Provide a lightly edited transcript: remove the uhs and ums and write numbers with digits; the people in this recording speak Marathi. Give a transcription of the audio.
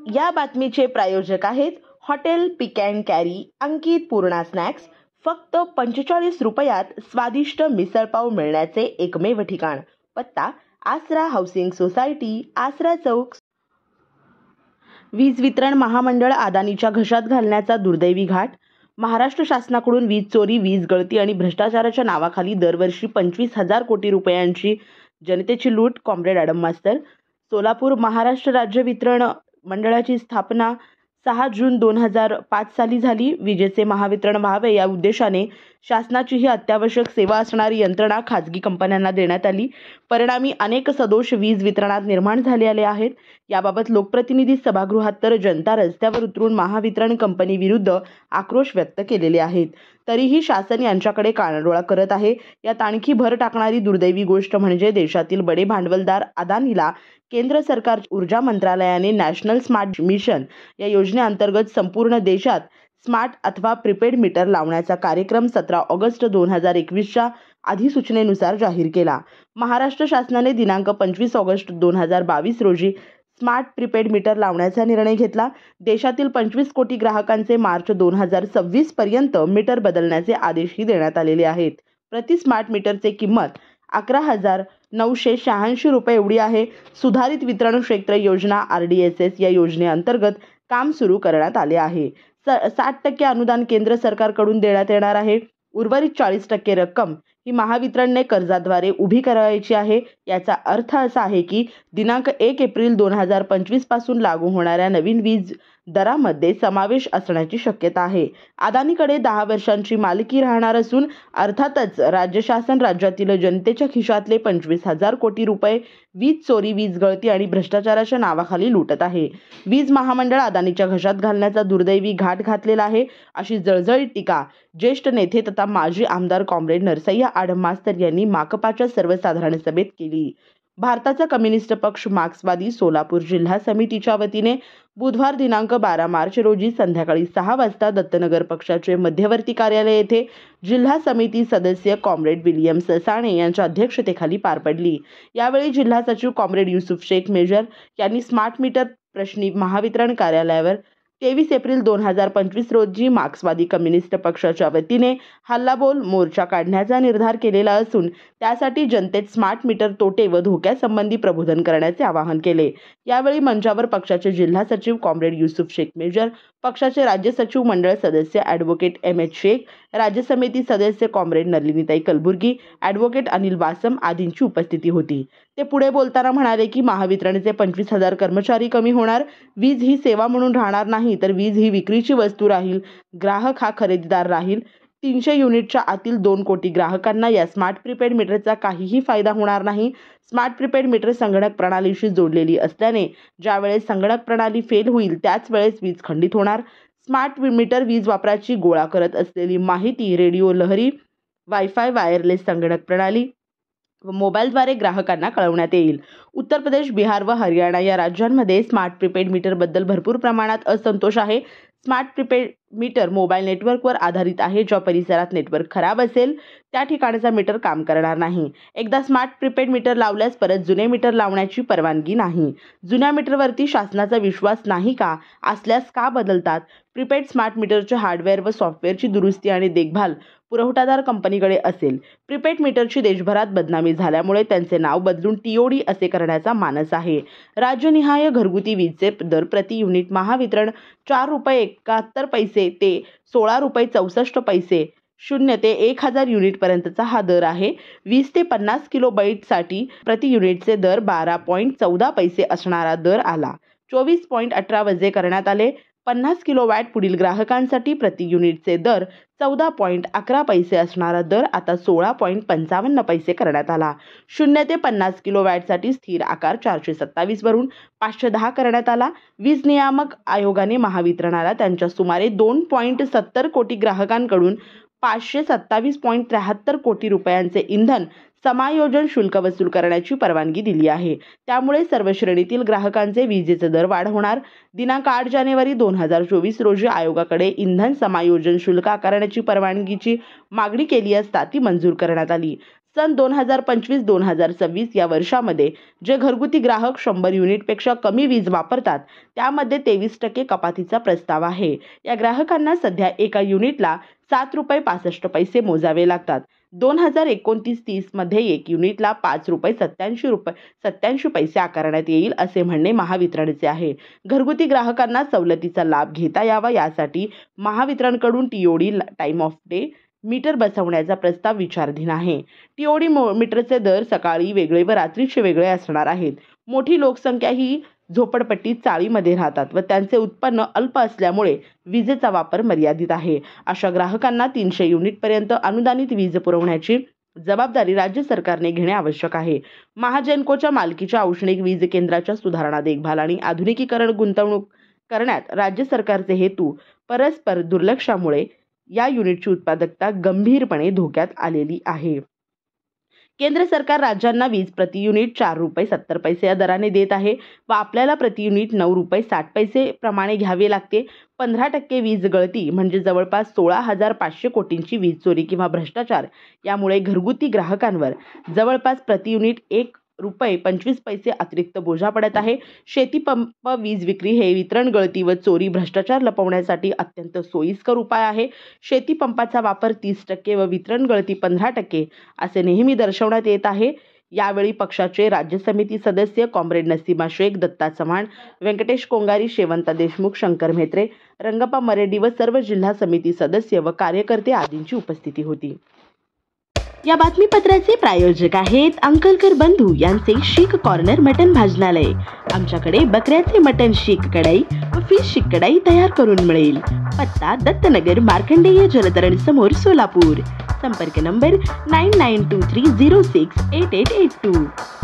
या बातमीचे प्रायोजक आहेत hotel pick and carry Ankit Purna snacks. फक्त 45 रुपयात स्वादिष्ट मिसळपाव मिळण्याचे एकमेव ठिकाण। पत्ता आसरा हाऊसिंग सोसायटी, आसरा चौक। वीज वितरण महामंडळ अदानीच्या घशात घालण्याचा दुर्दैवी घाट। महाराष्ट्र शासनाकडून वीज चोरी, वीज गळती आणि भ्रष्टाचाराच्या नावाखाली दरवर्षी 25,000 कोटी रुपयांची जनतेची लूट। कॉम्रेड अॅडम मास्तर। सोलापूर महाराष्ट्र राज्य वितरण मंडळाची स्थापना 6 जून 2005 साली झाली। विजेचे महावितरण व्हावे या उद्देशाने शासनाची ही अत्यावश्यक सेवा असणारी यंत्रणा खाजगी कंपन्यांना देण्यात आली। परिणामी अनेक सदोष वीज वितरणात निर्माण झालेले आहेत। याबाबत लोकप्रतिनिधी सभागृहात तर जनता रस्त्यावर उतरून महावितरण कंपनी विरुद्ध आक्रोश व्यक्त केलेले आहेत। तरीही शासन यांच्याकडे कानाडोळा करत आहे। यात आणखी भर टाकणारी दुर्दैवी गोष्ट म्हणजे देशातील बडे भांडवलदार अदानीला केंद्र सरकार ऊर्जा मंत्रालयाने नॅशनल स्मार्ट मिशन या योजनेअंतर्गत संपूर्ण देशात स्मार्ट अथवा प्रीपेड मीटर लावण्याचा कार्यक्रम 17 ऑगस्ट 2021च्या अधिसूचनेनुसार जाहीर केला। महाराष्ट्र शासनाने दिनांक 25 ऑगस्ट 2022 रोजी स्मार्ट प्रीपेड मीटर लावण्याचा निर्णय घेतला। देशातील 25 कोटी ग्राहकांचे मार्च 2026 पर्यंत मीटर बदलण्याचे आदेशही देण्यात आलेले आहेत। प्रति स्मार्ट मीटरची किंमत 11,986 रुपये एवढी आहे। सुधारित वितरण क्षेत्र योजना RDSS या योजनेअंतर्गत काम सुरू करण्यात आले आहे। 60% अनुदान केंद्र सरकारकडून देण्यात येणार आहे। उर्वरित 40% रक्कम ही महावितरणने कर्जाद्वारे उभी करायची आहे। याचा अर्थ असा आहे की दिनांक 1 एप्रिल 2025 पासून लागू होणाऱ्या नवीन वीज दरामध्ये समावेश असण्याची शक्यता आहे। अदानीकडे 10 वर्षांची मालकी राहणार असून अर्थातच राज्य शासन राज्यातील जनतेच्या खिशातले 25,000 कोटी रुपये वीज चोरी, वीज गळती आणि भ्रष्टाचाराच्या नावाखाली लुटत आहे। वीज महामंडळ अदानीच्या घशात घालण्याचा दुर्दैवी घाट घातलेला आहे, अशी जळजळीत टीका ज्येष्ठ नेते तथा माजी आमदार कॉम्रेड नरसय्या आडम मास्तर यांनी माकपाच्या सर्वसाधारण सभेत केली। भारताचा कम्युनिस्ट पक्ष मार्क्सवादी सोलापूर जिल्हा समितीच्या वतीने बुधवार दिनांक 12 मार्च रोजी संध्याकाळी 6 वाजता दत्तनगर पक्षाचे मध्यवर्ती कार्यालय येथे जिल्हा समिती सदस्य कॉम्रेड विलियम ससाणे यांच्या अध्यक्षतेखाली पार पडली। यावेळी जिल्हा सचिव कॉम्रेड युसुफ शेख मेजर यांनी स्मार्ट मीटर प्रश्नी महावितरण कार्यालयावर 23 एप्रिल 2025 रोजी मार्क्सवादी कम्युनिस्ट पक्षाच्या वतीने हल्लाबोल मोर्चा काढण्याचा निर्धार केलेला असून त्यासाठी जनतेत स्मार्ट मीटर तोटे व धोक्यासंबंधी प्रबोधन करण्याचे आवाहन केले। यावेळी मंचावर पक्षाचे जिल्हा सचिव कॉम्रेड युसुफ शेख मेजर, पक्षाचे राज्य सचिव मंडळ सदस्य ॲडव्होकेट MH शेख, राज्य समिती सदस्य कॉम्रेड नलिनीताई कलबुर्गी, ॲडव्होकेट अनिल वासम आदींची उपस्थिती होती। ते पुढे बोलताना म्हणाले की महावितरणचे 25,000 कर्मचारी कमी होणार। वीज ही सेवा म्हणून राहणार नाही, तर वीज ही विक्रीची वस्तू राहील। ग्राहक हा खरेदीदार राहील। 300 युनिटच्या आतील 2 कोटी ग्राहकांना या स्मार्ट प्रीपेड मीटरचा काहीही फायदा होणार नाही। स्मार्ट प्रीपेड मीटर संगणक प्रणालीशी जोडलेली असल्याने ज्यावेळेस संगणक प्रणाली फेल होईल त्याच वेळेस वीज खंडित होणार। स्मार्ट मीटर वीज वापराची गोळा करत असलेली माहिती रेडिओ लहरी, वायफाय, वायरलेस संगणक प्रणाली व मोबाईलद्वारे ग्राहकांना कळवण्यात येईल। उत्तर प्रदेश, बिहार व हरियाणा या राज्यांमध्ये स्मार्ट प्रीपेड मीटरबद्दल भरपूर प्रमाणात असंतोष आहे। स्मार्ट प्रीपेड मीटर मोबाईल नेटवर्कवर आधारित आहे। ज्या परिसरात नेटवर्क खराब असेल त्या ठिकाणचा मीटर काम करणार नाही। एकदा स्मार्ट प्रीपेड मीटर लावल्यास परत जुने मीटर लावण्याची परवानगी नाही। जुन्या मीटरवरती शासनाचा विश्वास नाही का? असल्यास का बदलतात? प्रीपेड स्मार्ट मीटरचे हार्डवेअर व सॉफ्टवेअरची दुरुस्ती आणि देखभाल पुरवठादार कंपनीकडे असेल। प्रीपेड मीटरची देशभरात बदनामी झाल्यामुळे त्यांचे नाव बदलून TOD असे करण्याचा मानस आहे। राज्यनिहाय घरगुती वीजचे दर प्रति युनिट महावितरण 4 रुपये 71 पैसे ते 16 रुपये 64 पैसे 0 ते 1000 युनिट पर्यंतचा हा दर आहे। 20 ते 50 किलोबाईटसाठी प्रति युनिटचे दर 12.14 पैसे असणारा दर आला 24.18 वजे करण्यात आले। 50 किलोवॅट पुढील ग्राहकांसाठी प्रति युनिटचे दर 14.11 पैसे असणारा दर आता 16.55 पैसे करण्यात आला। 0 ते 50 किलोवॅटसाठी स्थिर आकार 427 वरून 510 करण्यात आला। वीज नियामक आयोगाने महावितरणाला त्यांच्या सुमारे 2.70 कोटी ग्राहकांकडून 527.73 कोटी रुपयांचे इंधन समायोजन शुल्क वसूल करण्याची परवानगी दिली आहे। त्यामुळे सर्व श्रेणीतील ग्राहकांचे विजेचे दर वाढ होणार। दिनांक 8 जानेवारी 2024 रोजी आयोगाकडे इंधन समायोजन शुल्क आकारण्याची परवानगीची मागणी केली असता ती मंजूर करण्यात आली। सन 2025-2026 या वर्षामध्ये जे घरगुती ग्राहक 100 युनिटपेक्षा कमी वीज वापरतात त्यामध्ये 23% कपातीचा प्रस्ताव आहे. या ग्राहकांना सध्या एका युनिटला ₹7.65 मोजावे लागतात. 2029-30 मध्ये एक युनिटला ₹5.87 आकारण्यात येईल असे म्हणणे महावितरणचे आहे. घरगुती ग्राहकांना सवलतीचा लाभ घेता यावा यासाठी महावितरणकडून TOD time of day meter बसवण्याचा प्रस्ताव विचाराधीन आहे. टीओडी मीटरचे दर सकाळी वेगळे व रात्रीचे वेगळे असणार आहेत. मोठी लोकसंख्या ही झोपडपट्टी चाळीमध्ये राहतात व त्यांचे उत्पन्न अल्प असल्यामुळे विजेचा वापर मर्यादित आहे. अशा ग्राहकांना 300 युनिटपर्यंत अनुदानित वीज पुरवण्याची जबाबदारी राज्य सरकारने घेणे आवश्यक आहे. महाजेनकोच्या मालकीच्या औष्णिक वीज केंद्राच्या सुधारणा, देखभाल आणि आधुनिकीकरण गुंतवणूक करण्यात राज्य सरकारचे हेतू परस्पर दुर्लक्षामुळे या युनिटची उत्पादकता गंभीरपणे धोक्यात आलेली आहे. केंद्र सरकार राज्यांना वीज प्रति युनिट ₹4.70 या दराने देत आहे व आपल्याला प्रति युनिट ₹9.60 प्रमाणे घ्यावे लागते. 15% वीज गळती म्हणजे जवळपास 16,500 कोटींची वीज चोरी किंवा भ्रष्टाचार यामुळे घरगुती ग्राहकांवर जवळपास प्रति युनिट ₹1.25 अतिरिक्त बोजा पडत आहे. शेतीपंप वीज विक्री हे वितरण गळती व चोरी भ्रष्टाचार लपवण्यासाठी अत्यंत सोयीस्कर उपाय आहे. शेतीपंपाचा वापर 30% व वितरण गळती 15% असे नेहमी दर्शवण्यात येत आहे. यावेळी पक्षाचे राज्य समिती सदस्य कॉम्रेड नसीमा शेख, दत्ता चव्हाण, व्यंकटेश कोंगारी, शेवंता देशमुख, शंकर म्हेत्रे, रंगप्पा मरेड्डी व सर्व जिल्हा समिती सदस्य व कार्यकर्ते आदींची उपस्थिती होती. या बातमीपत्राचे प्रायोजक आहेत अंकलकर बंधू यांचे शीख कॉर्नर मटन भाजनालय. आमच्याकडे बकऱ्याचे मटन शीख कढई व फिश शीख कढई तयार करून मिळेल. पत्ता दत्तनगर मार्कंडेय जलतरण समोर सोलापूर. संपर्क नंबर 9923068882.